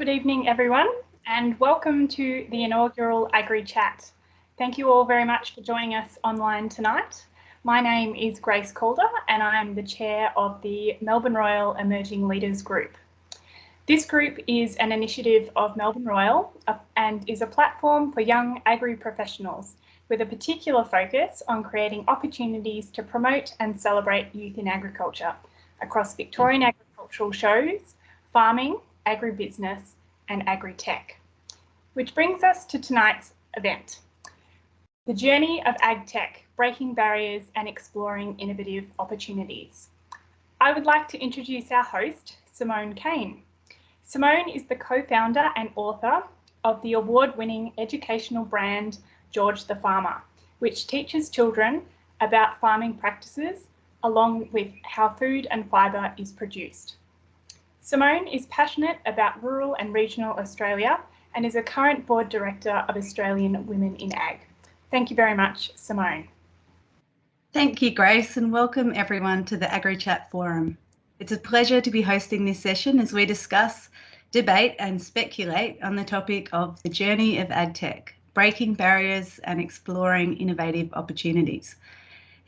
Good evening, everyone, and welcome to the inaugural Agri-Chat. Thank you all very much for joining us online tonight. My name is Grace Calder, and I am the chair of the Melbourne Royal Emerging Leaders Group. This group is an initiative of Melbourne Royal and is a platform for young agri-professionals with a particular focus on creating opportunities to promote and celebrate youth in agriculture across Victorian agricultural shows, farming, agribusiness and agri-tech. Which brings us to tonight's event, the Journey of AgTech, Breaking Barriers and Exploring Innovative Opportunities. I would like to introduce our host, Simone Kain. Simone is the co-founder and author of the award-winning educational brand George the Farmer, which teaches children about farming practices along with how food and fibre is produced. Simone is passionate about rural and regional Australia and is a current board director of Australian Women in Ag. Thank you very much, Simone. Thank you, Grace, and welcome everyone to the Agri-Chat Forum. It's a pleasure to be hosting this session as we discuss, debate and speculate on the topic of the journey of AgTech, breaking barriers and exploring innovative opportunities.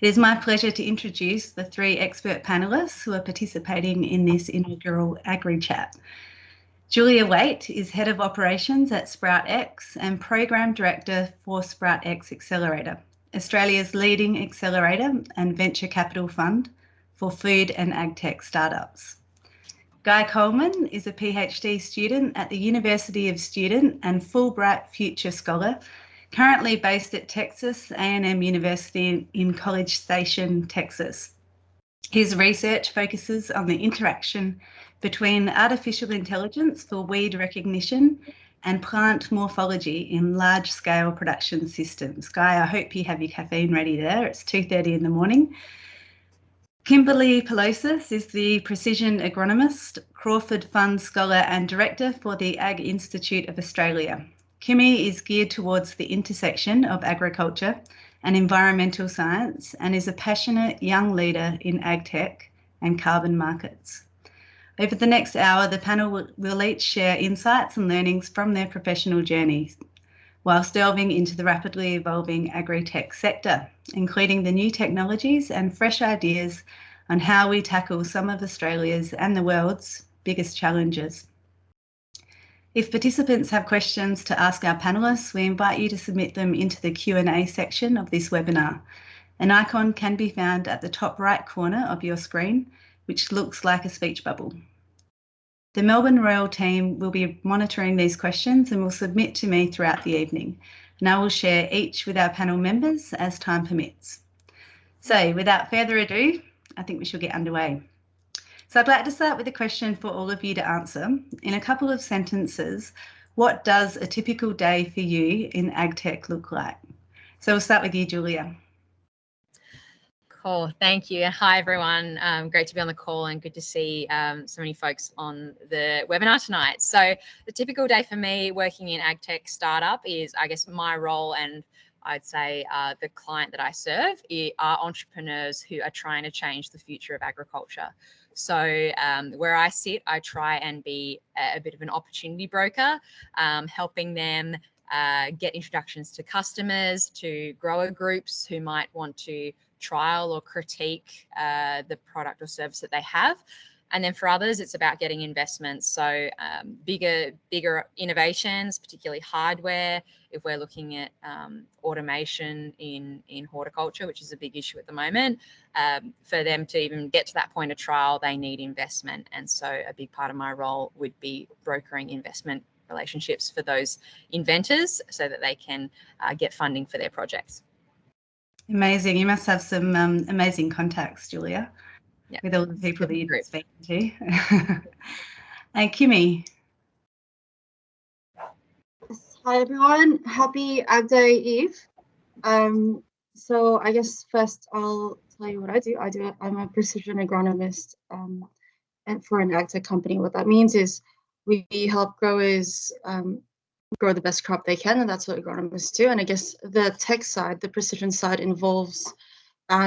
It is my pleasure to introduce the three expert panellists who are participating in this inaugural Agri-Chat. Julia Waite is Head of Operations at SproutX and Program Director for SproutX Accelerator, Australia's leading accelerator and venture capital fund for food and agtech startups. Guy Coleman is a PhD student at the University of Student and Fulbright Future Scholar, currently based at Texas A&M University in College Station, Texas. His research focuses on the interaction between artificial intelligence for weed recognition and plant morphology in large-scale production systems. Guy, I hope you have your caffeine ready there. It's 2:30 in the morning. Kimberly Pelosis is the precision agronomist, Crawford Fund Scholar and Director for the Ag Institute of Australia. Kimmy is geared towards the intersection of agriculture and environmental science and is a passionate young leader in agtech and carbon markets. Over the next hour, the panel will each share insights and learnings from their professional journeys, whilst delving into the rapidly evolving agri-tech sector, including the new technologies and fresh ideas on how we tackle some of Australia's and the world's biggest challenges. If participants have questions to ask our panellists, we invite you to submit them into the Q&A section of this webinar. An icon can be found at the top right corner of your screen, which looks like a speech bubble. The Melbourne Royal team will be monitoring these questions and will submit to me throughout the evening, and I will share each with our panel members as time permits. So without further ado, I think we should get underway. So I'd like to start with a question for all of you to answer. In a couple of sentences, what does a typical day for you in AgTech look like? So we'll start with you, Julia. Cool, thank you. Hi, everyone. Great to be on the call and good to see so many folks on the webinar tonight. So the typical day for me working in AgTech startup is, I guess, my role and I'd say the client that I serve are entrepreneurs who are trying to change the future of agriculture. So where I sit, I try and be a bit of an opportunity broker, helping them get introductions to customers, to grower groups who might want to trial or critique the product or service that they have. And then for others, it's about getting investments. So bigger innovations, particularly hardware. If we're looking at automation in horticulture, which is a big issue at the moment, for them to even get to that point of trial, they need investment. And so a big part of my role would be brokering investment relationships for those inventors so that they can get funding for their projects. Amazing. You must have some amazing contacts, Julia. Yeah, with all the people that you're speaking to. And Kimmy. Hi everyone, happy Ag Day Eve. So I guess first I'll tell you what I do. I'm a precision agronomist and for an AgTech company. What that means is we help growers grow the best crop they can, and that's what agronomists do. And I guess the tech side, the precision side, involves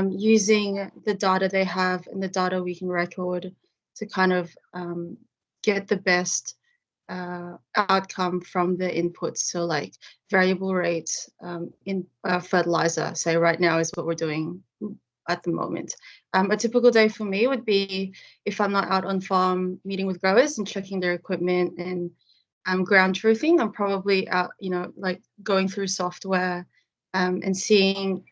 using the data they have and the data we can record to kind of get the best outcome from the inputs. So like variable rates in fertilizer, say right now is what we're doing at the moment. A typical day for me would be if I'm not out on farm meeting with growers and checking their equipment and ground truthing, I'm probably out, like going through software and seeing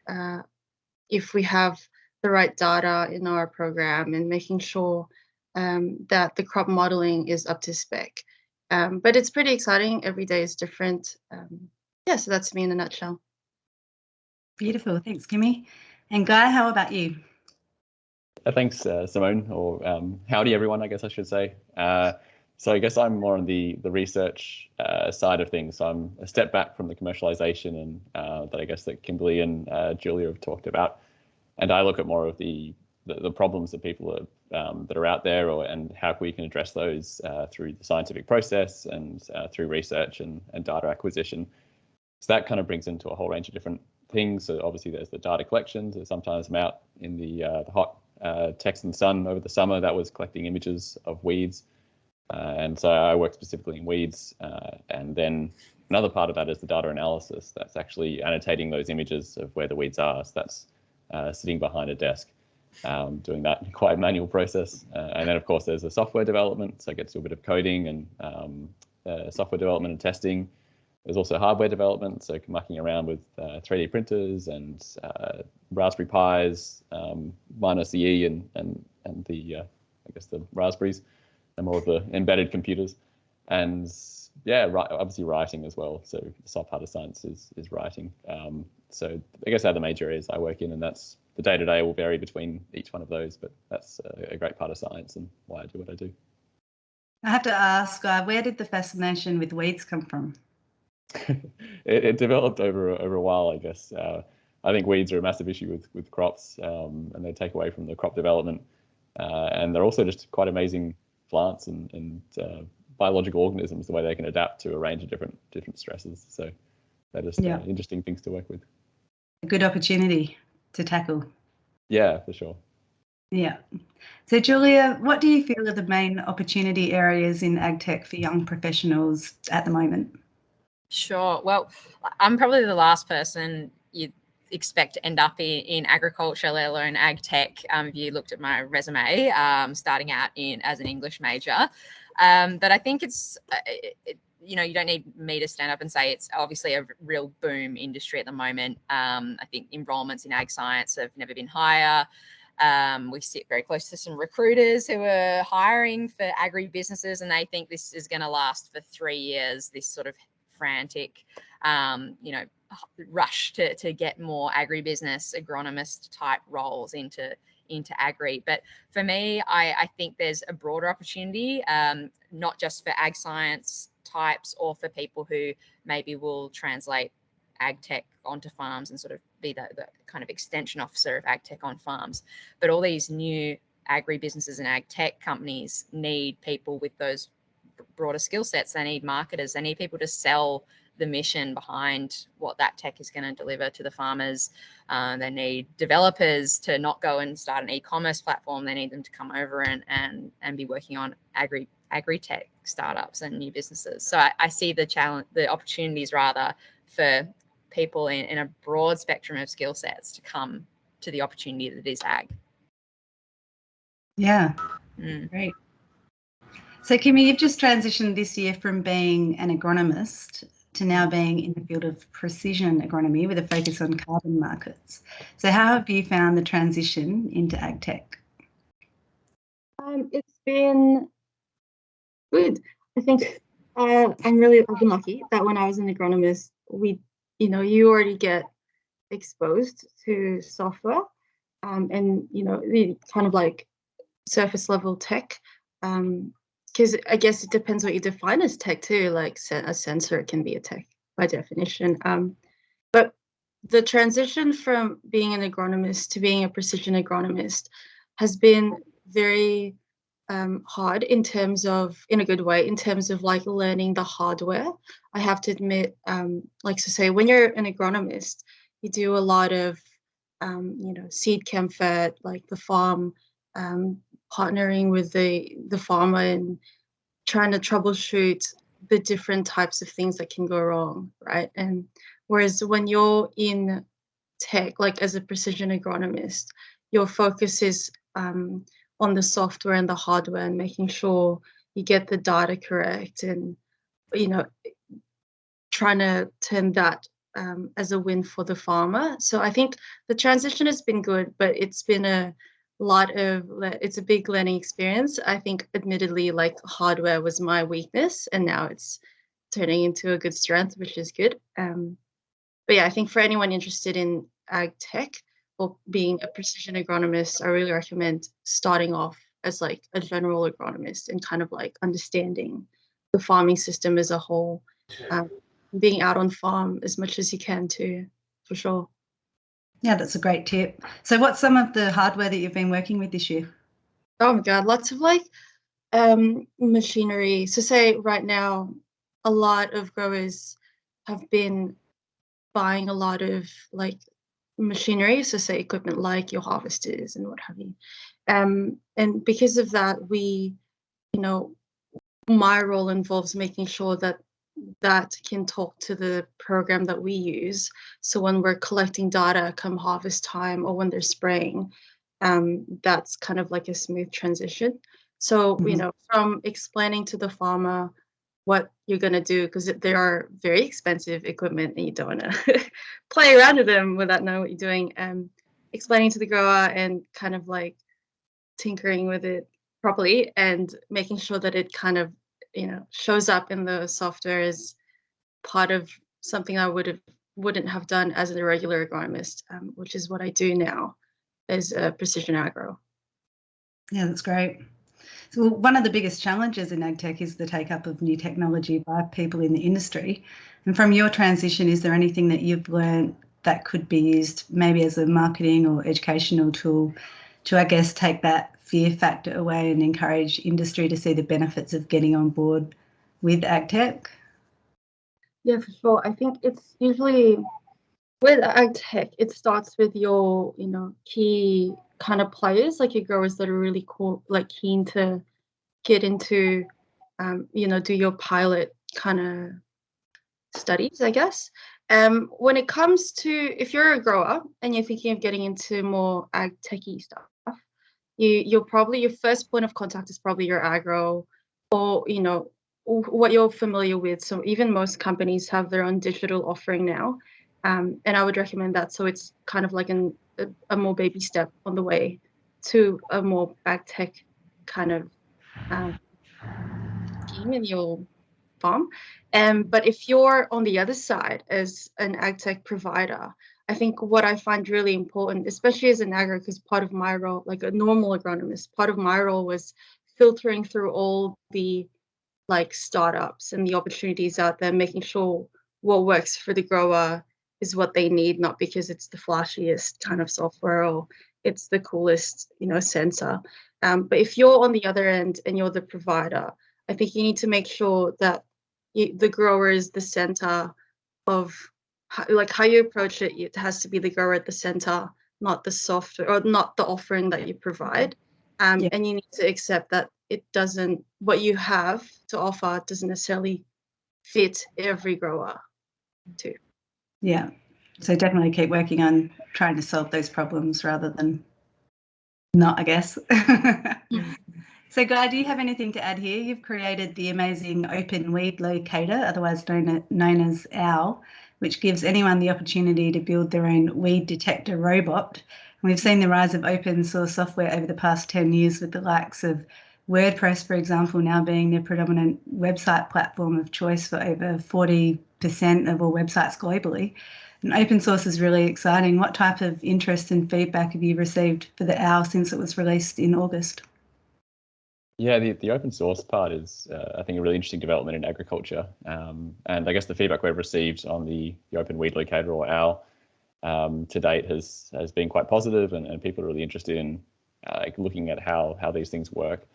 if we have the right data in our program and making sure that the crop modeling is up to spec. But it's pretty exciting. Every day is different. Yeah, so that's me in a nutshell. Beautiful. Thanks, Kimmy. And Guy, how about you? Thanks, Simone, or howdy, everyone, I guess I should say. So I guess I'm more on the research side of things. So I'm a step back from the commercialization and that I guess that Kimberly and Julia have talked about. And I look at more of the problems that people are, that are out there, and how we can address those through the scientific process and through research and data acquisition. So that kind of brings into a whole range of different things. So obviously there's the data collections. So sometimes I'm out in the hot Texan sun over the summer. That was collecting images of weeds. And so I work specifically in weeds. And then another part of that is the data analysis. That's actually annotating those images of where the weeds are. So that's sitting behind a desk, doing that quite manual process. And then of course there's the software development. So I get to do a bit of coding and software development and testing. There's also hardware development, so mucking around with 3D printers and Raspberry Pis, minus the E and the I guess the Raspberries, and more of the embedded computers. And yeah, obviously writing as well. So the soft part of science is writing. So I guess they're the major areas I work in, and that's the day-to-day will vary between each one of those, but that's a great part of science and why I do what I do. I have to ask, where did the fascination with weeds come from? It developed over a while, I guess. I think weeds are a massive issue with crops, and they take away from the crop development. And they're also just quite amazing plants and biological organisms, the way they can adapt to a range of different stresses. So they're just interesting things to work with. A good opportunity to tackle. Yeah, for sure. Yeah. So Julia, what do you feel are the main opportunity areas in AgTech for young professionals at the moment? Sure. Well, I'm probably the last person you'd expect to end up in agriculture, let alone ag tech. If you looked at my resume, starting out as an English major, but I think it's you don't need me to stand up and say it's obviously a real boom industry at the moment. I think enrollments in ag science have never been higher. We sit very close to some recruiters who are hiring for agri businesses, and they think this is going to last for 3 years. This sort of frantic, rush to get more agribusiness agronomist type roles into agri. But for me, I think there's a broader opportunity, not just for ag science types or for people who maybe will translate ag tech onto farms and sort of be the kind of extension officer of ag tech on farms. But all these new agri businesses and ag tech companies need people with those broader skill sets. They need marketers. They need people to sell the mission behind what that tech is going to deliver to the farmers. They need developers to not go and start an e-commerce platform. They need them to come over and be working on agri-tech startups and new businesses. So I see the opportunities rather for people in a broad spectrum of skill sets to come to the opportunity that is ag. Yeah, great. So Kimmy, you've just transitioned this year from being an agronomist to now being in the field of precision agronomy with a focus on carbon markets. So how have you found the transition into ag tech? It's been good. I think I've been lucky that when I was an agronomist, you already get exposed to software and the kind of like surface level tech, because I guess it depends what you define as tech too. Like a sensor can be a tech by definition, but the transition from being an agronomist to being a precision agronomist has been very hard in a good way, in terms of like learning the hardware. I have to admit, when you're an agronomist, you do a lot of seed comfort, like the farm, partnering with the farmer and trying to troubleshoot the different types of things that can go wrong, right? And whereas when you're in tech, like as a precision agronomist, your focus is on the software and the hardware and making sure you get the data correct, and trying to turn that as a win for the farmer. So I think the transition has been good, but it's been it's a big learning experience. I think admittedly, like, hardware was my weakness, and now it's turning into a good strength, which is good. But yeah, I think for anyone interested in ag tech or being a precision agronomist, I really recommend starting off as like a general agronomist and kind of like understanding the farming system as a whole, being out on farm as much as you can too, for sure. Yeah, that's a great tip. So what's some of the hardware that you've been working with this year? Oh my God, lots of like machinery. So say right now, a lot of growers have been buying a lot of like machinery, so say equipment like your harvesters and what have you. And because of that, my role involves making sure that that can talk to the program that we use. So when we're collecting data come harvest time or when they're spraying, that's kind of like a smooth transition. So, from explaining to the farmer what you're going to do, because they are very expensive equipment and you don't want to play around with them without knowing what you're doing, explaining to the grower and kind of like tinkering with it properly and making sure that it kind of shows up in the software as part of something I wouldn't have done as a regular agronomist, which is what I do now as a precision agro. Yeah, that's great. So one of the biggest challenges in AgTech is the take-up of new technology by people in the industry. And from your transition, is there anything that you've learned that could be used maybe as a marketing or educational tool to, I guess, take that fear factor away and encourage industry to see the benefits of getting on board with AgTech? Yeah, for sure. I think it's usually with AgTech, it starts with your, key kind of players, like your growers that are really cool, like keen to get into, do your pilot kind of studies, I guess. When it comes to, if you're a grower and you're thinking of getting into more ag techy stuff, your first point of contact is probably your agro, or what you're familiar with. So even most companies have their own digital offering now, and I would recommend that. So it's kind of like a more baby step on the way to a more ag tech kind of scheme in your farm. But if you're on the other side as an ag tech provider, I think what I find really important, especially as an agro, because part of my role, like a normal agronomist, part of my role was filtering through all the like startups and the opportunities out there, making sure what works for the grower is what they need, not because it's the flashiest kind of software or it's the coolest, sensor. But if you're on the other end and you're the provider, I think you need to make sure that the grower is the center of how you approach it. It has to be the grower at the center, not the software or not the offering that you provide. And you need to accept that what you have to offer doesn't necessarily fit every grower too. Yeah. So definitely keep working on trying to solve those problems rather than not, I guess. So Guy, do you have anything to add here? You've created the amazing open weed locator, otherwise known as OWL, which gives anyone the opportunity to build their own weed detector robot. And we've seen the rise of open source software over the past 10 years with the likes of WordPress, for example, now being the predominant website platform of choice for over 40% of all websites globally. And open source is really exciting. What type of interest and feedback have you received for the OWL since it was released in August? Yeah, the open source part is, I think, a really interesting development in agriculture. And I guess the feedback we've received on the open weed locator, or OWL, to date has been quite positive, and people are really interested in looking at how these things work.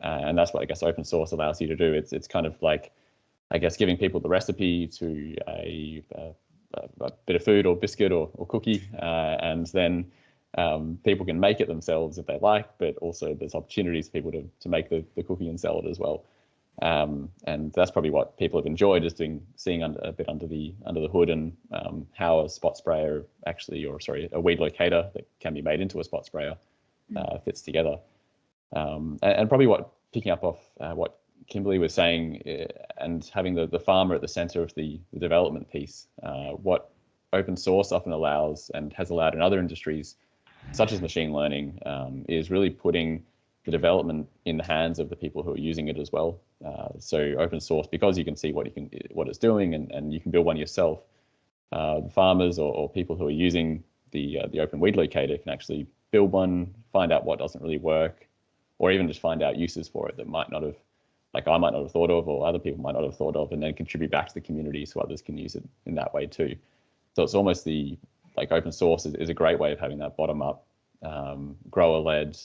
And that's what I guess open source allows you to do. It's kind of like, I guess, giving people the recipe to a bit of food or biscuit or cookie, and then people can make it themselves if they like, but also there's opportunities for people to make the cookie and sell it as well. And that's probably what people have enjoyed, is seeing a bit under the hood, and how a spot sprayer actually, or sorry, a weed locator that can be made into a spot sprayer fits together. And probably picking up off what Kimberly was saying, and having the farmer at the center of the development piece, what open source often allows, and has allowed in other industries, such as machine learning, is really putting the development in the hands of the people who are using it as well. So open source, because you can see what it's doing, and you can build one yourself. The farmers or people who are using the open weed locator can actually build one, find out what doesn't really work, or even just find out uses for it that I might not have thought of, or other people might not have thought of, and then contribute back to the community so others can use it in that way too. So it's almost open source is a great way of having that bottom up, grower-led,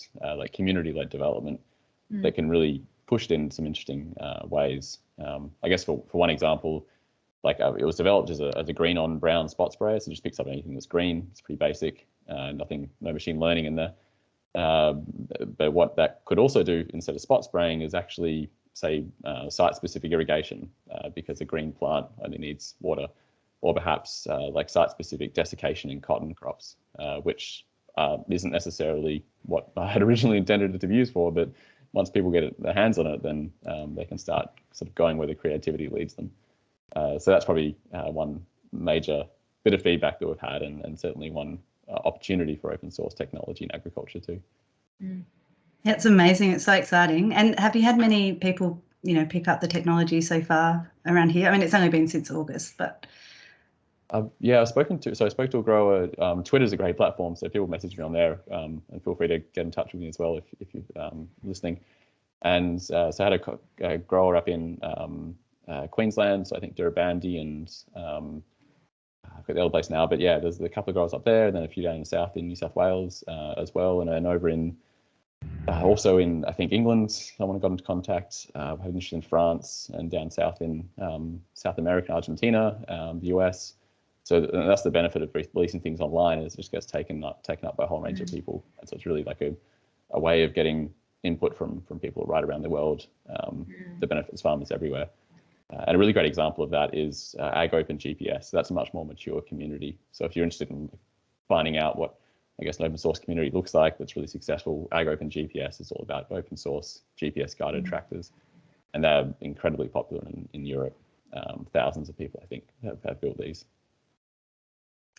community-led development that can really push it in some interesting ways. I guess for one example, it was developed as a green on brown spot sprayer, so it just picks up anything that's green. It's pretty basic, no machine learning in there. But what that could also do, instead of spot spraying, is actually, say, site-specific irrigation, because a green plant only needs water, or perhaps site-specific desiccation in cotton crops, which isn't necessarily what I had originally intended it to be used for. But once people get their hands on it, then they can start sort of going where the creativity leads them. So that's probably one major bit of feedback that we've had, and certainly one opportunity for open source technology in agriculture too. That's amazing. It's so exciting. And have you had many people, pick up the technology so far around here? I mean, it's only been since August, but. Yeah, I spoke to a grower. Twitter's a great platform, so people message me on there, and feel free to get in touch with me as well if you're listening. And so I had a grower up in Queensland, so I think Durabandi, and I've got the other place now, but yeah, there's a couple of growers up there, and then a few down in the south in New South Wales as well, and then over in also in, I think, England, someone got into contact. I had an interest in France, and down south in South America, Argentina, the US. So that's the benefit of releasing things online, is it just gets taken up by a whole range of people. And so it's really like a way of getting input from people right around the world that benefits farmers everywhere. And a really great example of that is AgOpen GPS. So that's a much more mature community. So if you're interested in finding out what, I guess, an open source community looks like that's really successful, AgOpen GPS is all about open source GPS guided tractors. And they're incredibly popular in Europe. Thousands of people, I think, have built these.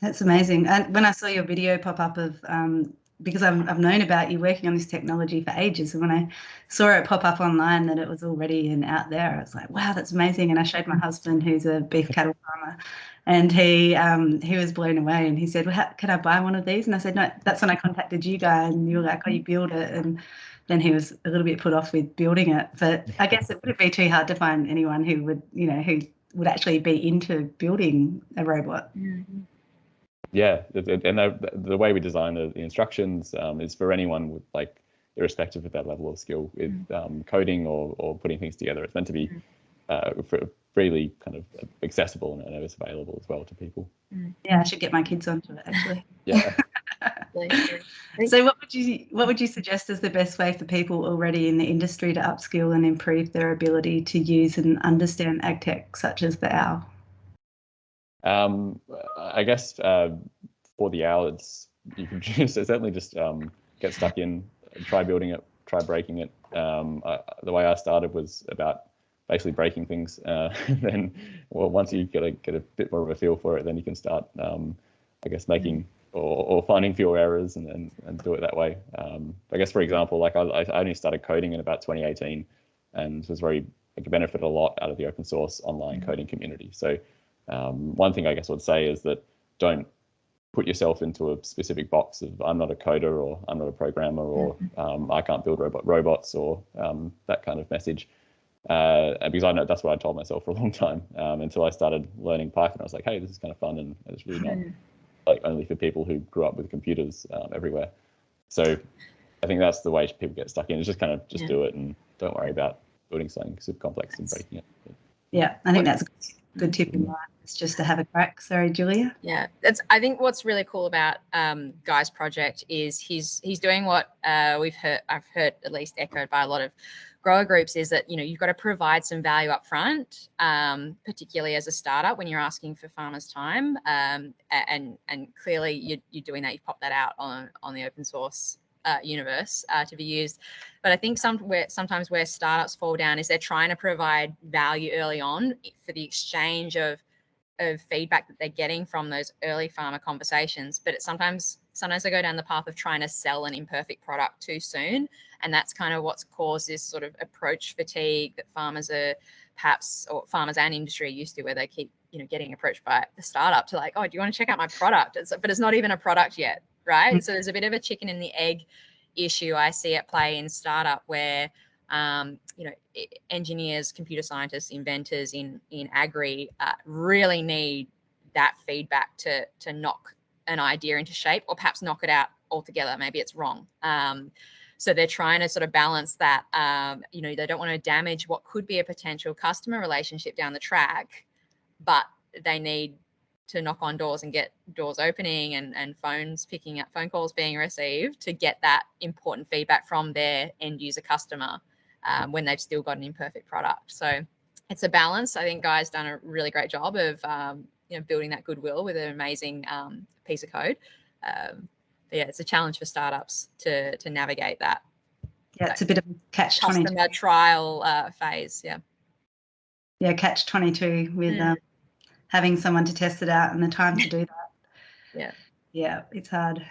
That's amazing. And when I saw your video pop up of, because I've known about you working on this technology for ages, and when I saw it pop up online that it was already out there, I was like, wow, that's amazing. And I showed my husband, who's a beef cattle farmer, and he was blown away, and he said, well, can I buy one of these? And I said, no. That's when I contacted you guys, and you were like, oh, you build it. And then he was a little bit put off with building it, but I guess it wouldn't be too hard to find anyone who would actually be into building a robot. Yeah, and the way we design the instructions is for anyone with, irrespective of that level of skill with coding or putting things together. It's meant to be freely kind of accessible and always available as well to people. Yeah, I should get my kids onto it, actually. Yeah. So what would you suggest is the best way for people already in the industry to upskill and improve their ability to use and understand AgTech, such as the OWL? I guess for the OWL, you can certainly just get stuck in, try building it, try breaking it. The way I started was about basically breaking things. Then, once you get a bit more of a feel for it, then you can start, I guess, making or finding fewer errors and do it that way. I guess, for example, I only started coding in about 2018, and was benefited a lot out of the open source online coding community. So one thing I guess I would say is that don't put yourself into a specific box of I'm not a coder, or I'm not a programmer, or I can't build robots, or that kind of message. Because I know that's what I told myself for a long time, until I started learning Python. I was like, hey, this is kind of fun, and it's really not only for people who grew up with computers everywhere. So I think that's the way people get stuck in, is just kind of do it, and don't worry about building something super complex and breaking it. Yeah, I think that's a good tip in life. It's just to have a crack. Sorry, Julia. Yeah, I think what's really cool about Guy's project is he's doing what I've heard at least echoed by a lot of grower groups is that, you've got to provide some value up front, particularly as a startup when you're asking for farmers' time. And clearly you're doing that. You've popped that out on the open source universe to be used. But I think sometimes where startups fall down is they're trying to provide value early on for the exchange of feedback that they're getting from those early farmer conversations. But sometimes they go down the path of trying to sell an imperfect product too soon. And that's kind of what's caused this sort of approach fatigue that farmers are perhaps, or farmers and industry are used to, where they keep, getting approached by the startup to like, oh, do you want to check out my product? But it's not even a product yet, right? Mm-hmm. So there's a bit of a chicken and the egg issue I see at play in startup where, engineers, computer scientists, inventors in agri really need that feedback to knock an idea into shape, or perhaps knock it out altogether. Maybe it's wrong. So they're trying to sort of balance that. They don't want to damage what could be a potential customer relationship down the track, but they need to knock on doors and get doors opening and phones picking up, phone calls being received to get that important feedback from their end user customer when they've still got an imperfect product. So it's a balance. I think Guy's done a really great job of building that goodwill with an amazing piece of code. But yeah, it's a challenge for startups to navigate that. Yeah, it's a bit of a catch-22. Customer trial phase, yeah. Yeah, catch-22 with having someone to test it out and the time to do that. Yeah. Yeah, it's hard.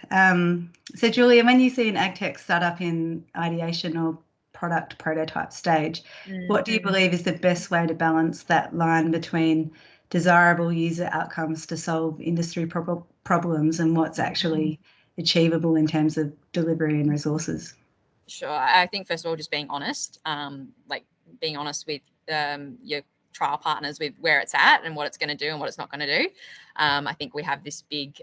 So Julia, when you see an AgTech startup in ideation or product prototype stage, what do you believe is the best way to balance that line between desirable user outcomes to solve industry problems and what's actually achievable in terms of delivery and resources? Sure. I think, first of all, just being honest, being honest with your trial partners with where it's at and what it's going to do and what it's not going to do. I think we have this big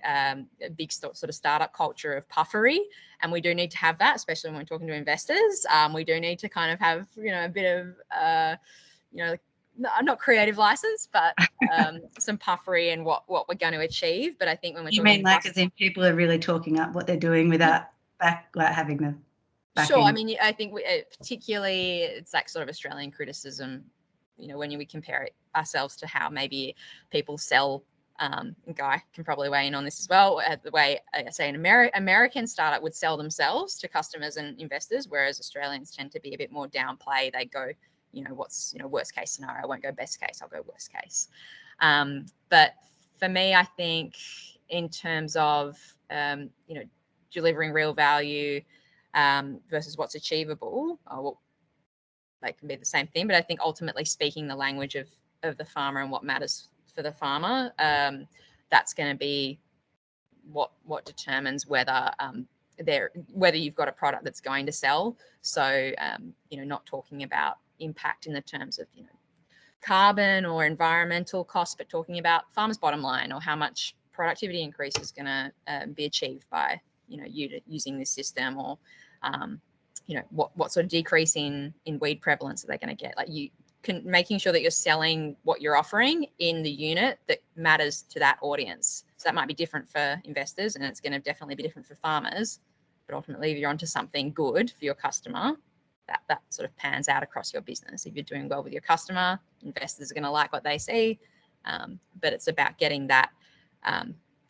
sort of startup culture of puffery, and we do need to have that, especially when we're talking to investors. We do need to kind of have, a bit of, not creative license, but some puffery in what we're going to achieve. But I think when we're talking, you mean as in people are really talking up what they're doing without having the backing? Sure. I mean, I think particularly it's that sort of Australian criticism. When we compare ourselves to how maybe people sell, Guy can probably weigh in on this as well, the way I say an American startup would sell themselves to customers and investors, whereas Australians tend to be a bit more downplay. They go, what's, worst case scenario. I won't go best case, I'll go worst case. But for me, I think in terms of, delivering real value versus what's achievable, they can be the same thing, but I think ultimately speaking the language of the farmer and what matters for the farmer, that's going to be what determines whether you've got a product that's going to sell. So not talking about impact in the terms of carbon or environmental costs, but talking about farmers' bottom line, or how much productivity increase is going to be achieved by using this system, or what sort of decrease in weed prevalence are they going to get? Like making sure that you're selling what you're offering in the unit that matters to that audience. So that might be different for investors, and it's going to definitely be different for farmers. But ultimately, if you're onto something good for your customer, that sort of pans out across your business. If you're doing well with your customer, investors are going to like what they see. But it's about getting that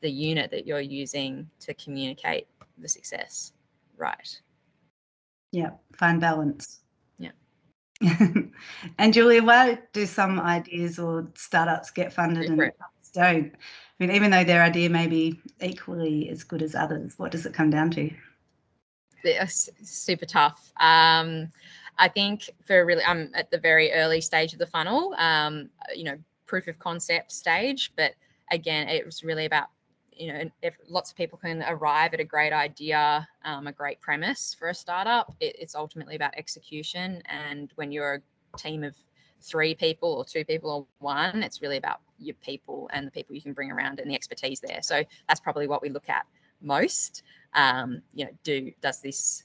the unit that you're using to communicate the success right. Yeah, fine balance. Yeah. And Julia, why do some ideas or startups get funded and others don't? I mean, even though their idea may be equally as good as others, what does it come down to? It's super tough. I think I'm at the very early stage of the funnel, proof of concept stage. But again, it was really about, if lots of people can arrive at a great idea, a great premise for a startup, it's ultimately about execution. And when you're a team of 3 people or 2 people or 1, it's really about your people and the people you can bring around and the expertise there. So that's probably what we look at most. Does this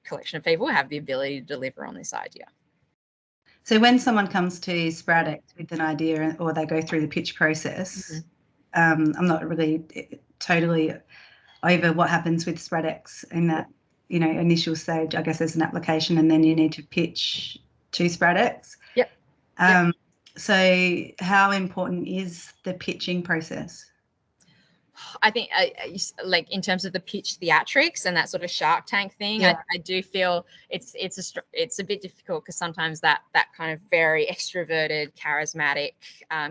collection of people have the ability to deliver on this idea? So when someone comes to SproutX with an idea, or they go through the pitch process, I'm not really totally over what happens with SproutX in that, initial stage. I guess there's an application and then you need to pitch to SproutX. Yep. So how important is the pitching process? I think like in terms of the pitch theatrics and that sort of Shark Tank thing, Yeah. I do feel it's a bit difficult because sometimes that kind of very extroverted, charismatic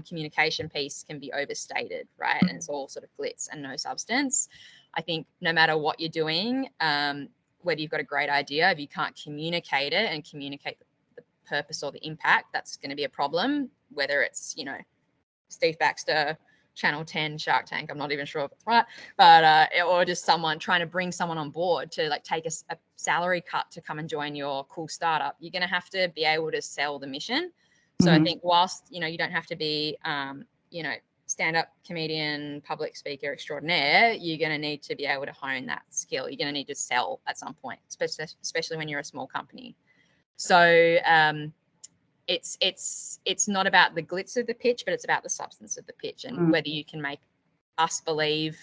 communication piece can be overstated, right? And it's all sort of glitz and no substance. I think no matter what you're doing, whether you've got a great idea, if you can't communicate it and communicate the purpose or the impact, that's going to be a problem. Whether it's, you know, Steve Baxter, Channel 10, Shark Tank, I'm not even sure if it's right, but or just someone trying to bring someone on board to like take a salary cut to come and join your cool startup. You're going to have to be able to sell the mission. So I think whilst, you know, you don't have to be, you know, stand-up comedian, public speaker extraordinaire, you're going to need to be able to hone that skill. You're going to need to sell at some point, especially when you're a small company. So it's not about the glitz of the pitch, but it's about the substance of the pitch and whether you can make us believe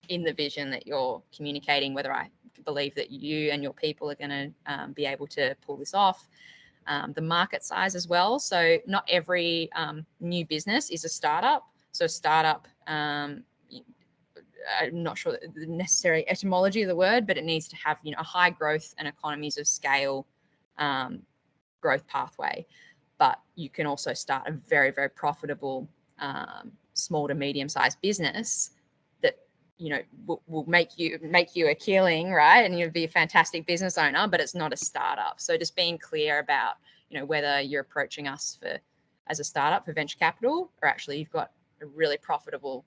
in the vision that you're communicating, whether I believe that you and your people are going to be able to pull this off. The market size as well. So not every new business is a startup. So a startup, I'm not sure the necessary etymology of the word, but it needs to have, you know, a high growth and economies of scale growth pathway. But you can also start a very, very profitable small to medium sized business that, you know, will make you a killing, right? And you'll be a fantastic business owner, but it's not a startup. So just being clear about, you know, whether you're approaching us as a startup for venture capital, or actually you've got a really profitable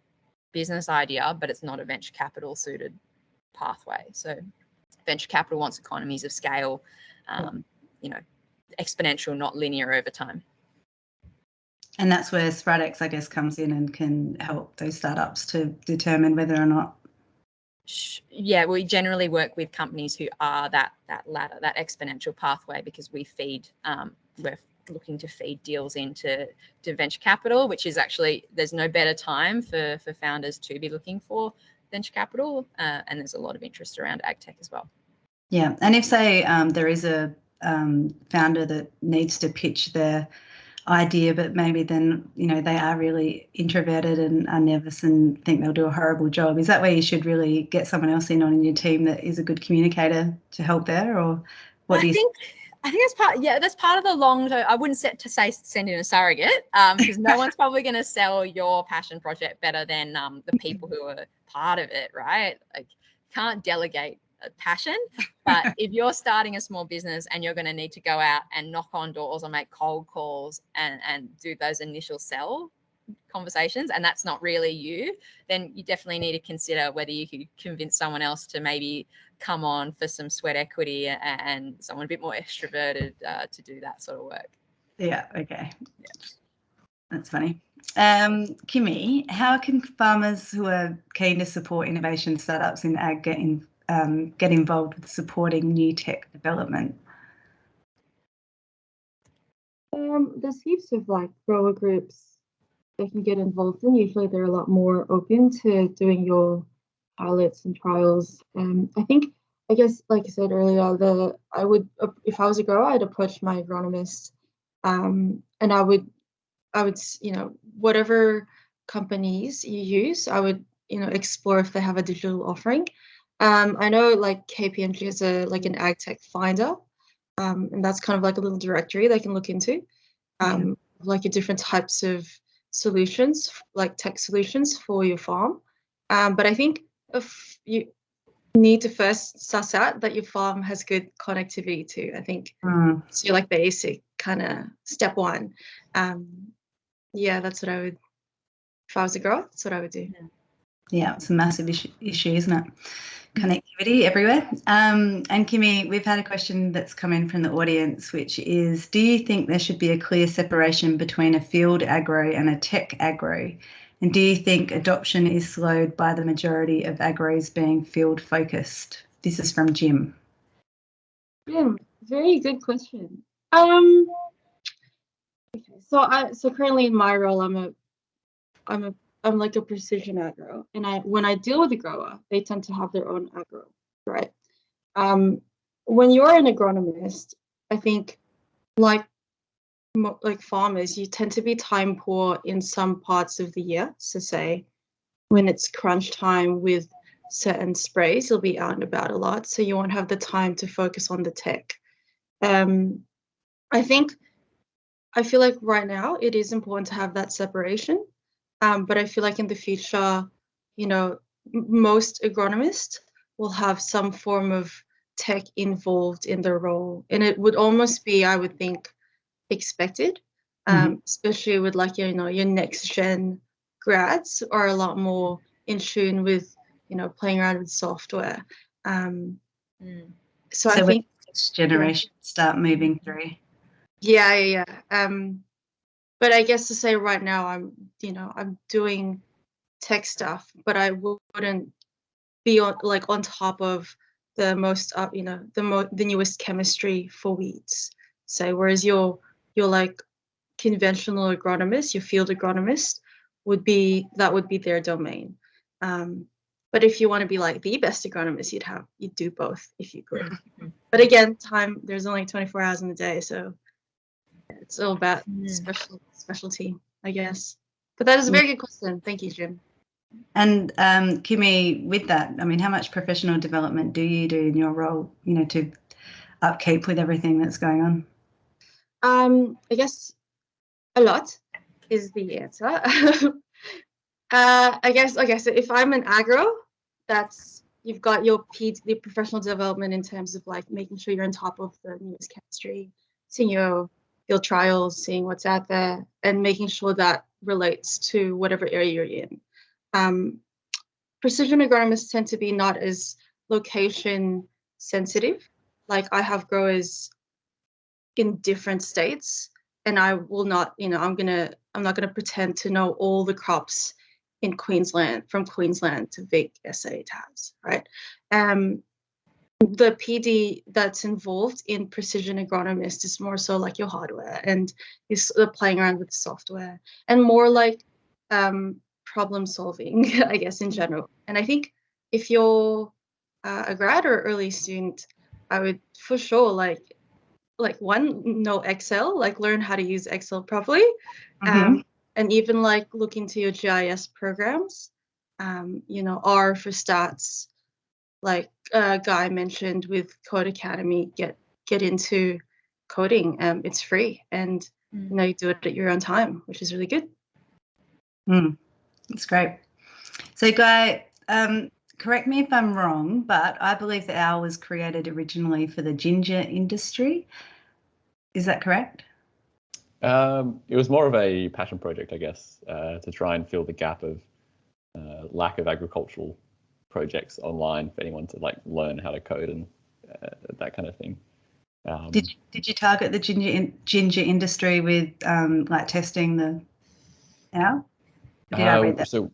business idea, but it's not a venture capital suited pathway. So venture capital wants economies of scale, you know, exponential, not linear over time. And that's where SproutX, I guess, comes in and can help those startups to determine whether or not. Yeah, we generally work with companies who are that ladder, that exponential pathway, because we feed, we're looking to feed deals into venture capital, which is actually, there's no better time for founders to be looking for venture capital. And there's a lot of interest around AgTech as well. Yeah. And if, say, there is a founder that needs to pitch their idea, but maybe then, you know, they are really introverted and are nervous and think they'll do a horrible job, is that where you should really get someone else in your team that is a good communicator to help there? Or what do you think? I think that's part of the long term. I wouldn't send in a surrogate, because no one's probably going to sell your passion project better than the people who are part of it, right? Like, can't delegate a passion, but if you're starting a small business and you're going to need to go out and knock on doors or make cold calls and do those initial sell conversations, and that's not really you, then you definitely need to consider whether you could convince someone else to maybe come on for some sweat equity and someone a bit more extroverted to do that sort of work. Yeah, okay. Yeah. That's funny. Kimmy, how can farmers who are keen to support innovation startups in ag get involved with supporting new tech development? There's heaps of like grower groups they can get involved in. Usually they're a lot more open to doing your pilots and trials. I guess, like I said earlier, I would, if I was a grower, I'd approach my agronomist, and I would, you know, whatever companies you use, I would, you know, explore if they have a digital offering. I know like KPMG is like an ag tech finder, and that's kind of like a little directory they can look into, like different types of solutions, like tech solutions for your farm. But I think if you need to first suss out that your farm has good connectivity too. I think so, like basic kind of step one. Yeah, that's what I would, if I was a grower, that's what I would do. Yeah, it's a massive issue, isn't it? Connectivity everywhere. And Kimmy, we've had a question that's come in from the audience, which is, do you think there should be a clear separation between a field agro and a tech agro? And do you think adoption is slowed by the majority of agros being field focused? This is from Jim. Jim, very good question. Okay, so currently in my role, I'm like a precision agro, and when I deal with a grower, they tend to have their own agro, right? When you're an agronomist, I think like farmers, you tend to be time poor in some parts of the year. So say when it's crunch time with certain sprays, you'll be out and about a lot, so you won't have the time to focus on the tech. I feel like right now it is important to have that separation, but I feel like in the future, most agronomists will have some form of tech involved in their role, and it would almost be, I would think, expected, especially with your next gen grads are a lot more in tune with playing around with software. So I think next generation start moving through. Yeah. But I guess to say right now I'm doing tech stuff, but I wouldn't be on top of the most the newest chemistry for weeds. So whereas your like conventional agronomist, your field agronomist would be their domain. But if you want to be like the best agronomist, you'd do both if you could. But again, there's only 24 hours in the day, so it's all about specialty, I guess. But that is a very good question. Thank you, Jim. And Kimmy, with that, I mean, how much professional development do you do in your role, to upkeep with everything that's going on? I guess a lot is the answer. I guess, okay, so if I'm an agro, you've got your the professional development in terms of like making sure you're on top of the newest chemistry, seeing your field trials, seeing what's out there, and making sure that relates to whatever area you're in. Precision agronomists tend to be not as location sensitive. Like I have growers in different states, and I will not, I'm not gonna pretend to know all the crops in Queensland, from Queensland to Vic, SA, Tas, right? The PD that's involved in precision agronomist is more so like your hardware and is playing around with software and more like problem solving, I guess, in general. And I think if you're a grad or early student, I would for sure like know Excel, like learn how to use Excel properly, and even like look into your GIS programs. R for stats, like Guy mentioned with Code Academy, get into coding. It's free, and you do it at your own time, which is really good. That's great. So Guy, correct me if I'm wrong, but I believe the owl was created originally for the ginger industry. Is that correct? It was more of a passion project, I guess, to try and fill the gap of lack of agricultural projects online for anyone to like learn how to code and that kind of thing. Did you target the ginger industry with like testing the owl? Did I read that? So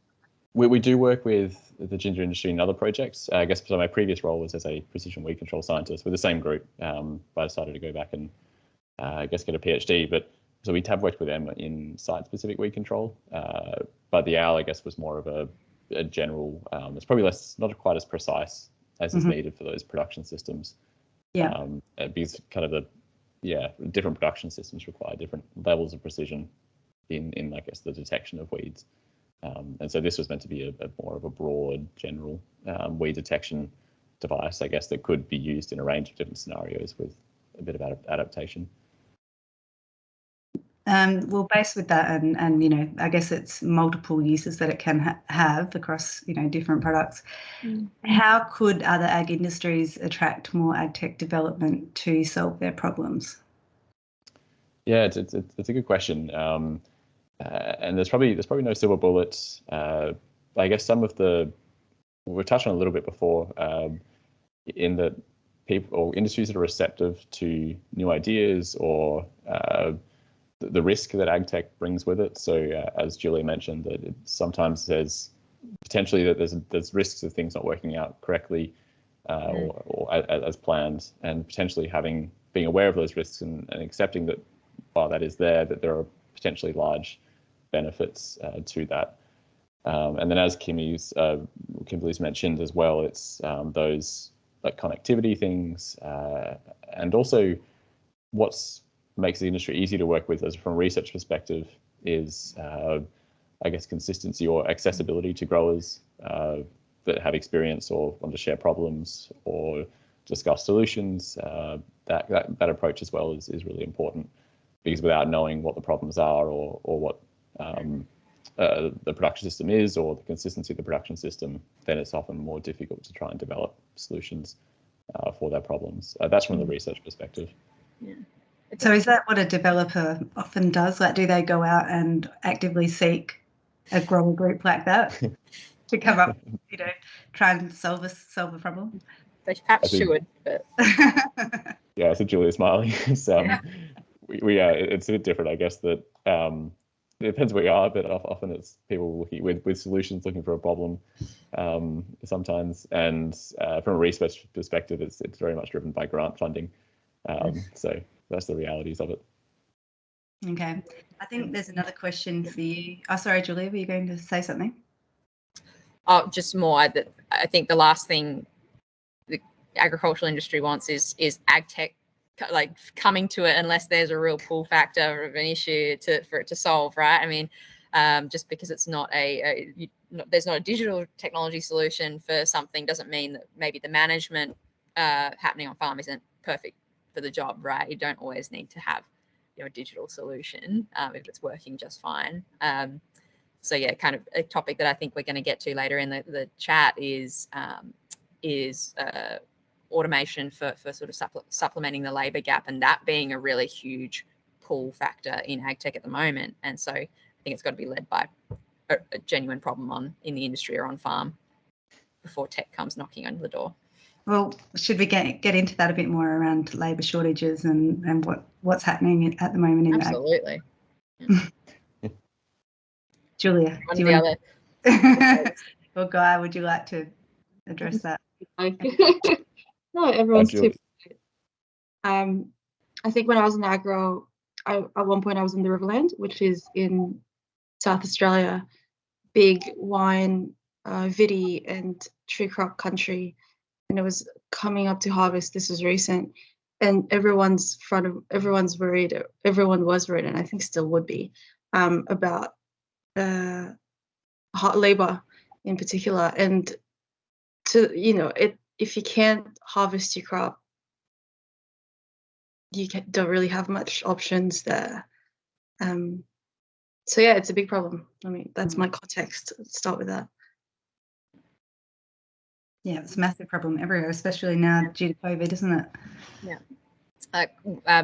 we do work with the ginger industry in other projects. I guess so my previous role was as a precision weed control scientist with the same group, but I decided to go back and I guess get a PhD. But so we have worked with them in site-specific weed control, but the owl, I guess, was more of a general. It's probably not quite as precise as is needed for those production systems. Yeah. Because kind of different production systems require different levels of precision in I guess the detection of weeds. And so this was meant to be a more of a broad, general weed detection device, I guess, that could be used in a range of different scenarios with a bit of adaptation. Well, based with that, and I guess it's multiple uses that it can have across different products. How could other ag industries attract more ag tech development to solve their problems? Yeah, it's a good question, and there's probably no silver bullets. I guess some of we touched on a little bit before, in that people or industries that are receptive to new ideas or the risk that ag tech brings with it. So as Julia mentioned, that sometimes there's potentially that there's risks of things not working out correctly or as planned, and potentially being aware of those risks and accepting that while that is there, that there are potentially large benefits to that. And then as Kimberly's mentioned as well, it's those like connectivity things and also what's makes the industry easy to work with, as from a research perspective, is I guess consistency or accessibility to growers that have experience or want to share problems or discuss solutions. That approach as well is really important, because without knowing what the problems are or what the production system is, or the consistency of the production system, then it's often more difficult to try and develop solutions for their problems. That's from the research perspective. Yeah. So is that what a developer often does? Like, do they go out and actively seek a grower group like that to come up, try and solve a problem? They perhaps should, but yeah, so Julia's smiling. It's a bit different, I guess. That it depends where you are, but often it's people looking with solutions, looking for a problem sometimes. And from a research perspective, it's very much driven by grant funding. So that's the realities of it. Okay, I think there's another question for you. Oh, sorry, Julia, were you going to say something? Oh, just more that I think the last thing the agricultural industry wants is AgTech like coming to it, unless there's a real pull factor of an issue for it to solve, right? I mean, just because it's not there's not a digital technology solution for something doesn't mean that maybe the management happening on farm isn't perfect for the job, right? You don't always need to have a digital solution if it's working just fine. So yeah, kind of a topic that I think we're going to get to later in the chat is automation for sort of supplementing the labour gap, and that being a really huge pull factor in AgTech at the moment. And so I think it's got to be led by a genuine problem in the industry or on farm before tech comes knocking on the door. Well, should we get into that a bit more around labour shortages and what's happening at the moment in Absolutely. Julia, do you want to... or Guy, would you like to address that? No, everyone's too. I think when I was in agro, at one point I was in the Riverland, which is in South Australia, big wine, viti and tree crop country, and it was coming up to harvest. This was recent, and everyone was worried, and I think still would be, about hard labor in particular, and if you can't harvest your crop, you don't really have much options there. So yeah, it's a big problem. I mean, that's my context. Let's start with that. Yeah, it's a massive problem everywhere, especially now due to COVID, isn't it? Yeah.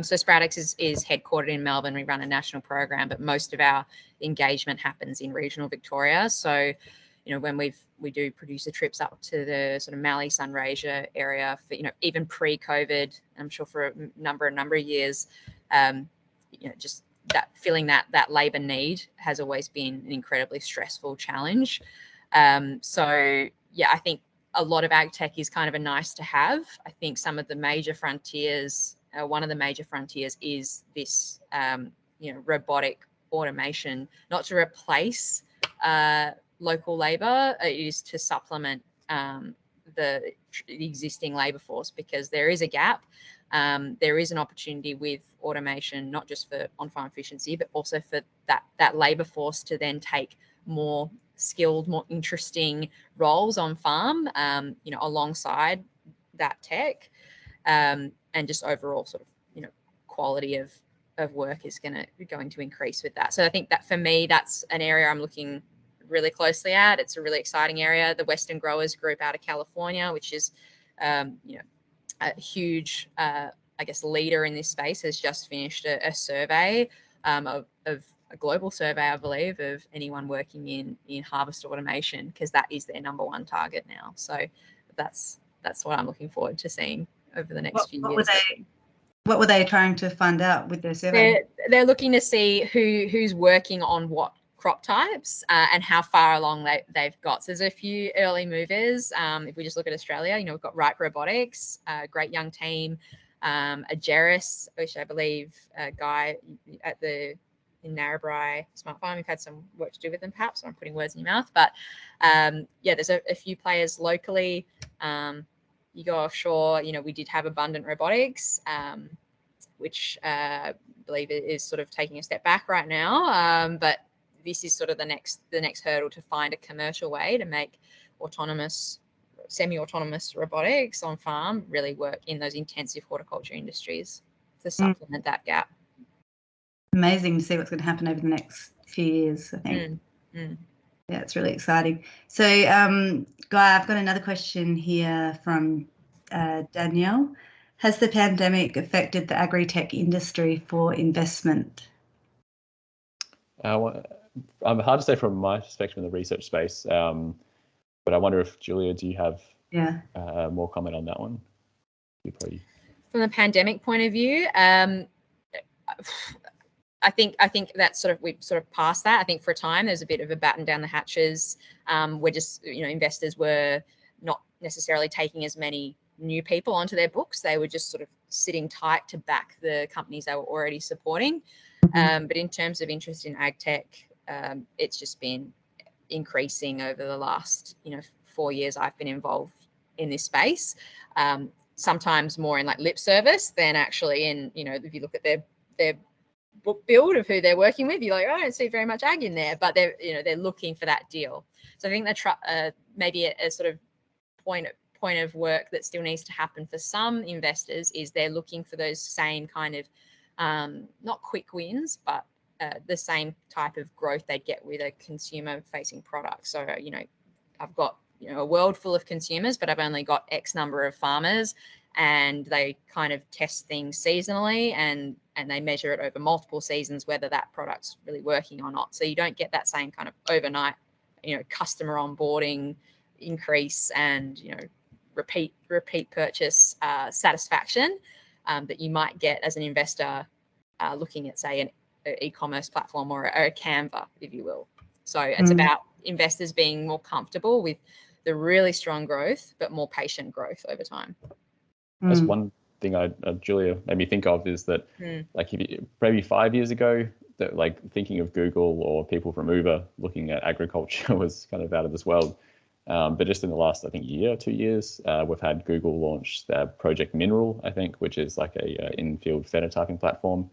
So Sproutex is headquartered in Melbourne. We run a national program, but most of our engagement happens in regional Victoria. So, when we do producer trips up to the sort of Mallee, Sunraysia area for, even pre-COVID, I'm sure for a number of years, just that filling that labour need has always been an incredibly stressful challenge. So yeah, I think a lot of AgTech is kind of a nice to have. I think some of the major frontiers, one of the major frontiers is this, robotic automation, not to replace local labour, it is to supplement the existing labour force, because there is a gap. There is an opportunity with automation, not just for on-farm efficiency, but also for that labour force to then take more skilled, more interesting roles on farm, alongside that tech, and just overall sort of, quality of work is going to increase with that. So I think that for me, that's an area I'm looking really closely at. It's a really exciting area. The Western Growers Group out of California, which is, a huge, leader in this space, has just finished a survey of a global survey, I believe, of anyone working in harvest automation, because that is their number one target now. So that's what I'm looking forward to seeing over the next few years. What were they trying to find out with their survey? They're looking to see who's working on what crop types and how far along they've got. So there's a few early movers. If we just look at Australia, we've got Ripe Robotics, a great young team, Ageris, which I believe Guy in Narrabri Smart Farm, we've had some work to do with them, perhaps. I'm putting words in your mouth, but there's a few players locally. You go offshore, we did have Abundant Robotics, which believe it is sort of taking a step back right now. But this is sort of the next hurdle to find a commercial way to make semi-autonomous robotics on farm really work in those intensive horticulture industries to supplement that gap. Amazing to see what's going to happen over the next few years, I think. Yeah, it's really exciting. So, Guy, I've got another question here from Danielle. Has the pandemic affected the agri-tech industry for investment? Hard to say from my perspective in the research space, but I wonder if, Julia, do you have more comment on that one? From the pandemic point of view, I think that's we've sort of passed that. I think for a time there's a bit of a batten down the hatches. We're just, investors were not necessarily taking as many new people onto their books. They were just sort of sitting tight to back the companies they were already supporting. But in terms of interest in AgTech, it's just been increasing over the last 4 years I've been involved in this space. Sometimes more in like lip service than actually in, if you look at their book build of who they're working with, you're like, I don't see very much ag in there, but they're looking for that deal. So I think that maybe a sort of point of work that still needs to happen for some investors is they're looking for those same kind of not quick wins, but the same type of growth they get with a consumer facing product. So I've got a world full of consumers, but I've only got X number of farmers, and they kind of test things seasonally and they measure it over multiple seasons whether that product's really working or not. So you don't get that same kind of overnight customer onboarding increase and repeat purchase satisfaction that you might get as an investor looking at, say, an e-commerce platform or a Canva, if you will. So it's about investors being more comfortable with the really strong growth but more patient growth over time. That's one thing Julia made me think of is that like maybe 5 years ago, that like thinking of Google or people from Uber looking at agriculture was kind of out of this world. But just in the last, I think, year, 2 years, we've had Google launch their Project Mineral, I think, which is like a in-field phenotyping platform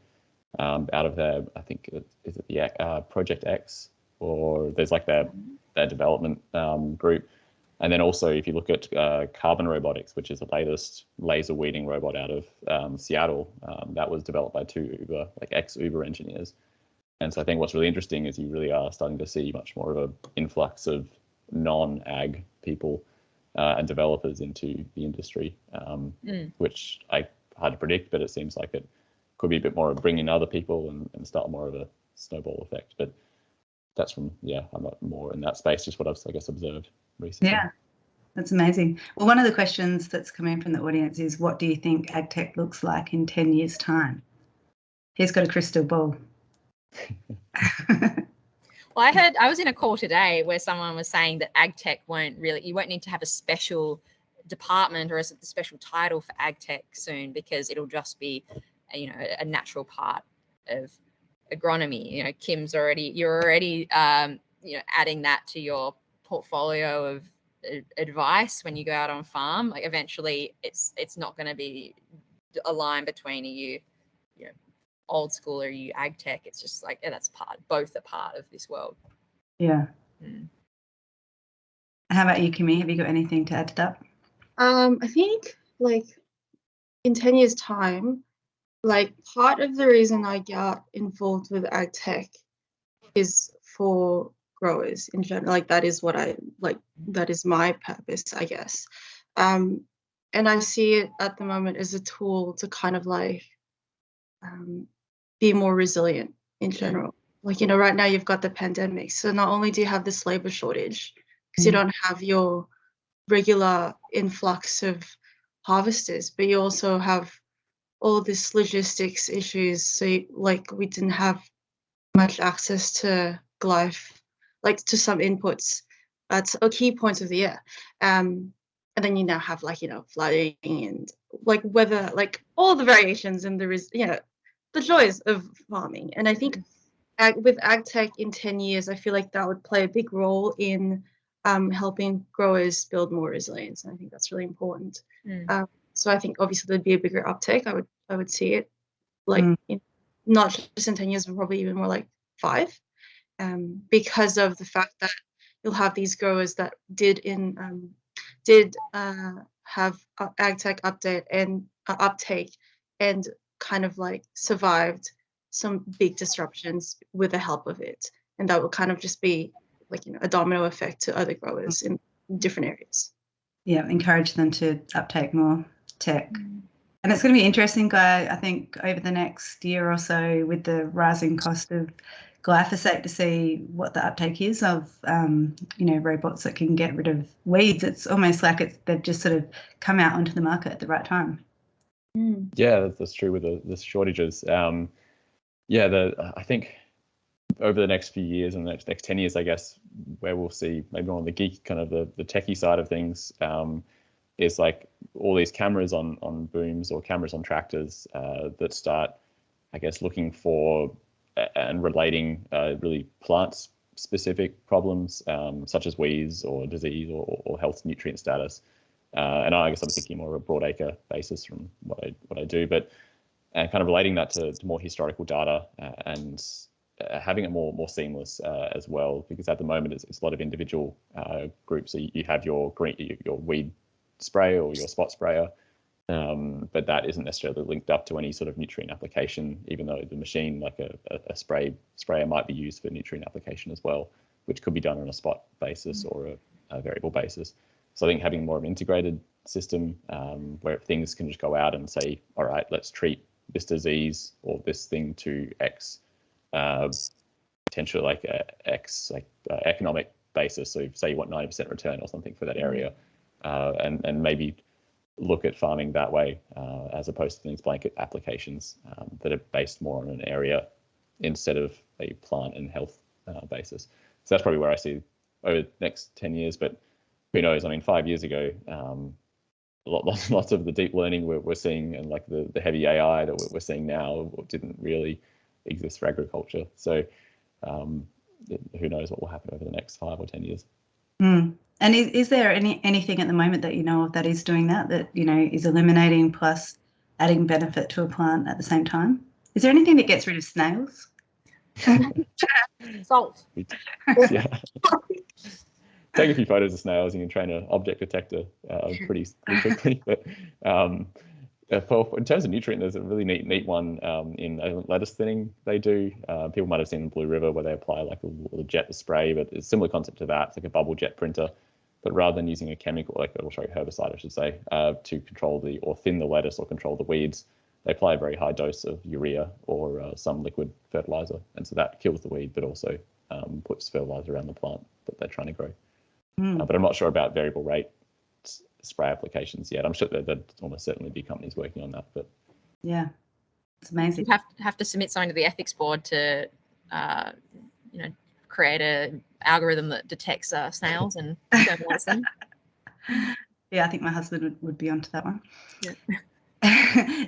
out of their, I think, is it the Project X, or there's like their development group. And then also, if you look at Carbon Robotics, which is the latest laser weeding robot out of Seattle, that was developed by two Uber, like ex-Uber engineers. And so I think what's really interesting is you really are starting to see much more of an influx of non-ag people and developers into the industry, which hard to predict, but it seems like it could be a bit more of bringing other people and start more of a snowball effect. But that's I'm not more in that space, just what I've, I guess, observed recently. Yeah, that's amazing. Well, one of the questions that's coming from the audience is, what do you think AgTech looks like in 10 years' time? He's got a crystal ball. Well, I was in a call today where someone was saying that AgTech you won't need to have a special department or a special title for AgTech soon, because it'll just be, a natural part of agronomy. You're already adding that to your portfolio of advice when you go out on farm. Like eventually it's not going to be a line between you old school or you ag tech. It's just like that's both a part of this world. Yeah. How about you, Kimmy? Have you got anything to add to that? I think like in 10 years time, like part of the reason I got involved with ag tech is for growers in general. Like that is what that is my purpose, I guess. And I see it at the moment as a tool to kind of like be more resilient in general. Like, right now you've got the pandemic. So not only do you have this labor shortage because you don't have your regular influx of harvesters, but you also have all this logistics issues. So we didn't have much access to glyph, like to some inputs at key points of the year. And then you now have flooding and like weather, like all the variations, and there is, the joys of farming. And I think with AgTech in 10 years, I feel like that would play a big role in helping growers build more resilience. And I think that's really important. So I think obviously there'd be a bigger uptake. I would see it like not just in 10 years, but probably even more like 5, because of the fact that you'll have these growers that did have AgTech update and uptake and kind of like survived some big disruptions with the help of it, and that will kind of just be like, you know, a domino effect to other growers in different areas. Yeah, encourage them to uptake more tech. And it's going to be interesting, Guy, I think, over the next year or so with the rising cost of glyphosate to see what the uptake is of, you know, robots that can get rid of weeds. It's almost like they've just sort of come out onto the market at the right time. Yeah, that's true with the shortages. Yeah, I think over the next few years and the next 10 years, I guess, where we'll see maybe on the geek, kind of the techie side of things, is like all these cameras on booms or cameras on tractors that start, I guess, looking for and relating really plant-specific problems, such as weeds or disease or health nutrient status. And I guess I'm thinking more of a broad acre basis from what I do, but and kind of relating that to more historical data and having it more seamless as well, because at the moment it's a lot of individual groups. So you have your weed spray or your spot sprayer, but that isn't necessarily linked up to any sort of nutrient application, even though the machine, like a sprayer, might be used for nutrient application as well, which could be done on a spot basis or a variable basis. So I think having more of an integrated system where things can just go out and say, all right, let's treat this disease or this thing to X, potentially like X economic basis. So say you want 90% return or something for that area, and maybe look at farming that way as opposed to these blanket applications that are based more on an area instead of a plant and health basis. So that's probably where I see over the next 10 years, but who knows? I mean, 5 years ago, lots of the deep learning we're seeing and like the heavy AI that we're seeing now didn't really exist for agriculture. So who knows what will happen over the next 5 or 10 years. And is there anything at the moment that you know of that is doing that, you know, is eliminating plus adding benefit to a plant at the same time? Is there anything that gets rid of snails? Salt. Yeah. Take a few photos of snails and you can train an object detector pretty quickly. But in terms of nutrient, there's a really neat one in lettuce thinning they do. People might have seen in Blue River where they apply like a jet spray, but it's a similar concept to that. It's like a bubble jet printer, but rather than using a chemical, like herbicide, I should say, to control or thin the lettuce or control the weeds, they apply a very high dose of urea or some liquid fertilizer, and so that kills the weed, but also puts fertilizer around the plant that they're trying to grow. But I'm not sure about variable rate spray applications yet. I'm sure there'd almost certainly be companies working on that. But yeah, it's amazing. You have to submit something to the ethics board to, you know, create an algorithm that detects snails and terminates them. Yeah, I think my husband would be onto that one. Yeah.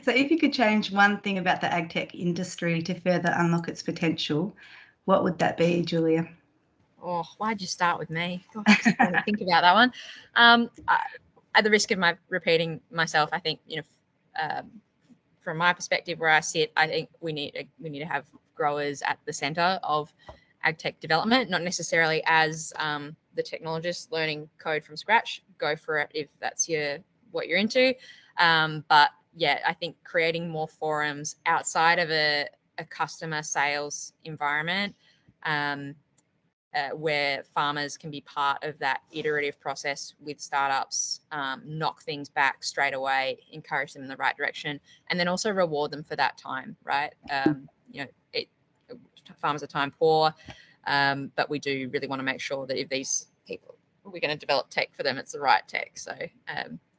So if you could change one thing about the agtech industry to further unlock its potential, what would that be, Julia? Oh, why'd you start with me? God, I think about that one. At the risk of repeating myself, I think, you know, from my perspective where I sit, I think we need to have growers at the centre of agtech development, not necessarily as the technologist learning code from scratch. Go for it if that's what you're into. But yeah, I think creating more forums outside of a customer sales environment, where farmers can be part of that iterative process with startups, knock things back straight away, encourage them in the right direction, and then also reward them for that time, right? You know, farmers are time poor, but we do really want to make sure that if these people, we're going to develop tech for them, it's the right tech. So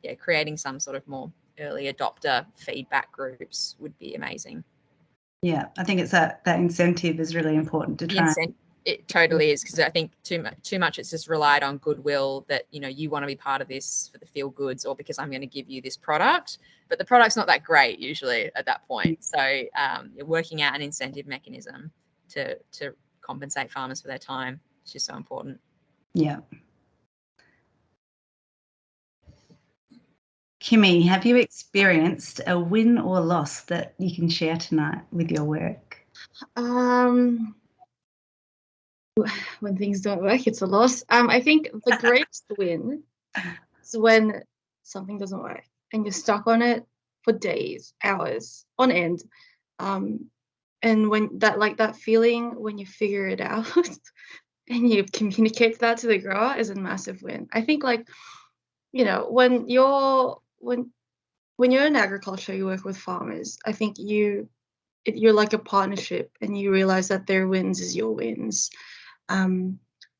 yeah, creating some sort of more early adopter feedback groups would be amazing. Yeah, I think it's that incentive is really important to try. It totally is, because I think too much it's just relied on goodwill that, you know, you want to be part of this for the feel goods or because I'm going to give you this product, but the product's not that great usually at that point. So you're working out an incentive mechanism to compensate farmers for their time. It's just so important. Yeah. Kimmy, have you experienced a win or loss that you can share tonight with your work? When things don't work, it's a loss. I think the greatest win is when something doesn't work and you're stuck on it for days, hours on end. And when that feeling when you figure it out and you communicate that to the grower is a massive win. I think when you're in agriculture, you work with farmers. I think you're like a partnership, and you realize that their wins is your wins.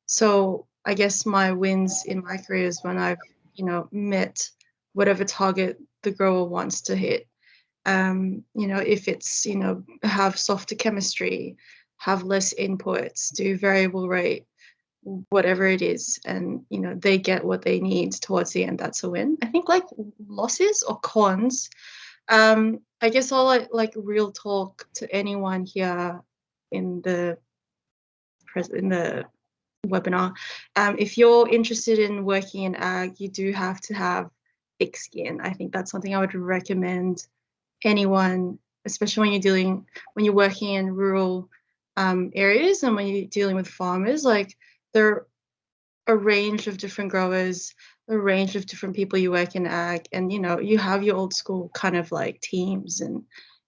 So I guess my wins in my career is when I've met whatever target the grower wants to hit. If it's have softer chemistry, have less inputs, do variable rate, whatever it is, and they get what they need towards the end, that's a win. I think like losses or cons, I guess I'll like real talk to anyone here in the webinar. If you're interested in working in ag, you do have to have thick skin. I think that's something I would recommend anyone, especially when you're working in rural areas, and when you're dealing with farmers. Like, there are a range of different growers, a range of different people you work in ag, and you have your old school kind of like teams, and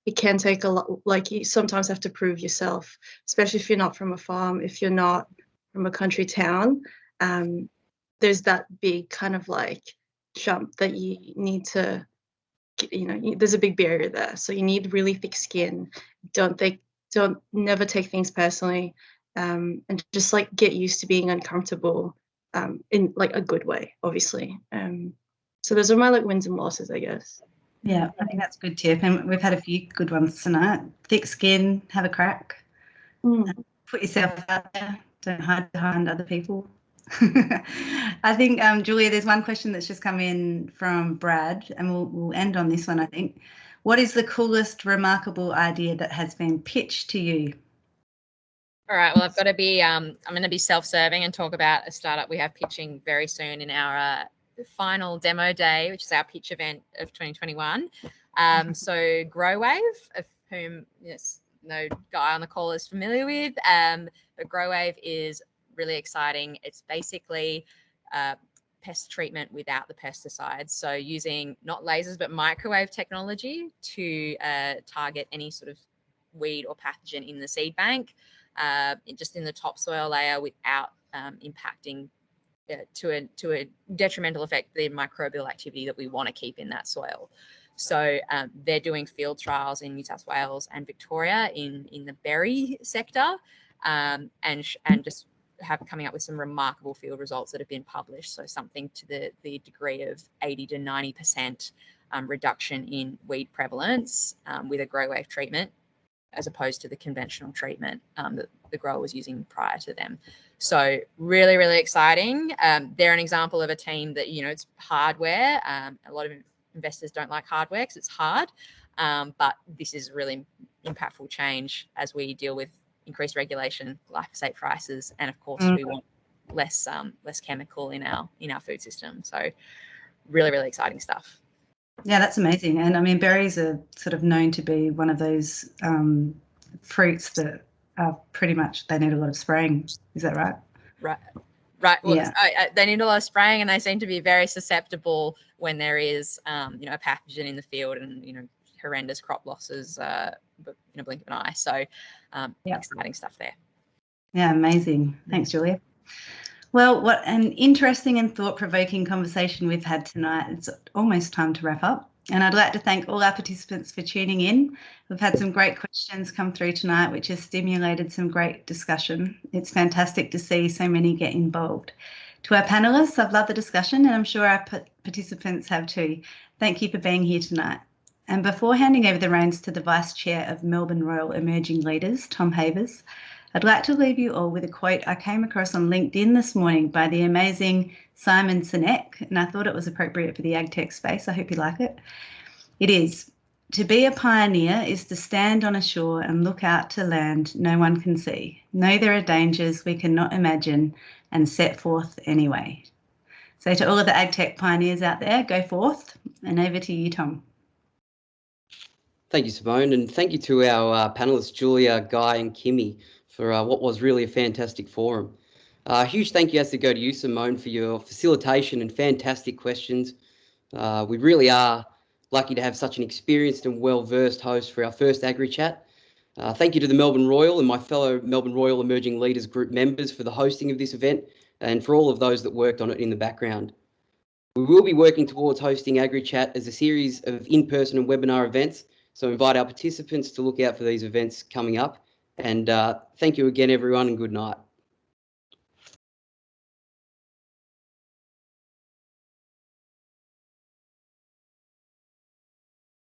it can take a lot. Like, you sometimes have to prove yourself, especially if you're not from a farm, if you're not from a country town. There's that big kind of like jump that you need to, there's a big barrier there, so you need really thick skin. Never take things personally, and just like get used to being uncomfortable, in like a good way, obviously. So those are my like wins and losses, I guess. Yeah, I think that's a good tip, and we've had a few good ones tonight. Thick skin, have a crack, put yourself out there, don't hide behind other people. I think, Julia, there's one question that's just come in from Brad, and we'll end on this one, I think. What is the coolest, remarkable idea that has been pitched to you? All right, well, I've got to be, I'm going to be self-serving and talk about a startup we have pitching very soon in our final demo day, which is our pitch event of 2021. So GrowWave, of whom no guy on the call is familiar with, but GrowWave is really exciting. It's basically pest treatment without the pesticides. So using not lasers, but microwave technology to target any sort of weed or pathogen in the seed bank, just in the topsoil layer, without impacting to a detrimental effect the microbial activity that we want to keep in that soil. So they're doing field trials in New South Wales and Victoria in the berry sector, and just coming up with some remarkable field results that have been published. So something to the degree of 80 to 90% reduction in weed prevalence with a GrowWave treatment, as opposed to the conventional treatment that the grower was using prior to them. So really, really exciting. They're an example of a team that, it's hardware. A lot of investors don't like hardware because it's hard, but this is really impactful change as we deal with increased regulation, glyphosate prices, and of course we want less chemical in our food system. So really, really exciting stuff. Yeah, that's amazing. And I mean, berries are sort of known to be one of those fruits that are pretty much, they need a lot of spraying. Is that right? Right. Well, yeah. They need a lot of spraying, and they seem to be very susceptible when there is, a pathogen in the field, and, horrendous crop losses in a blink of an eye. So exciting stuff there. Yeah, amazing. Thanks, Julia. Well, what an interesting and thought-provoking conversation we've had tonight. It's almost time to wrap up. And I'd like to thank all our participants for tuning in. We've had some great questions come through tonight, which has stimulated some great discussion. It's fantastic to see so many get involved. To our panellists, I've loved the discussion, and I'm sure our participants have too. Thank you for being here tonight. And before handing over the reins to the Vice Chair of Melbourne Royal Emerging Leaders, Tom Havers, I'd like to leave you all with a quote I came across on LinkedIn this morning by the amazing Simone Kain, and I thought it was appropriate for the AgTech space. I hope you like it. It is, "To be a pioneer is to stand on a shore and look out to land no one can see, know there are dangers we cannot imagine, and set forth anyway." So to all of the AgTech pioneers out there, go forth, and over to you, Tom. Thank you, Simone, and thank you to our panelists, Julia, Guy and Kimmy, for what was really a fantastic forum. A huge thank you has to go to you, Simone, for your facilitation and fantastic questions. We really are lucky to have such an experienced and well-versed host for our first Agri-Chat. Thank you to the Melbourne Royal and my fellow Melbourne Royal Emerging Leaders Group members for the hosting of this event and for all of those that worked on it in the background. We will be working towards hosting Agri-Chat as a series of in-person and webinar events, so invite our participants to look out for these events coming up. And thank you again, everyone, and good night.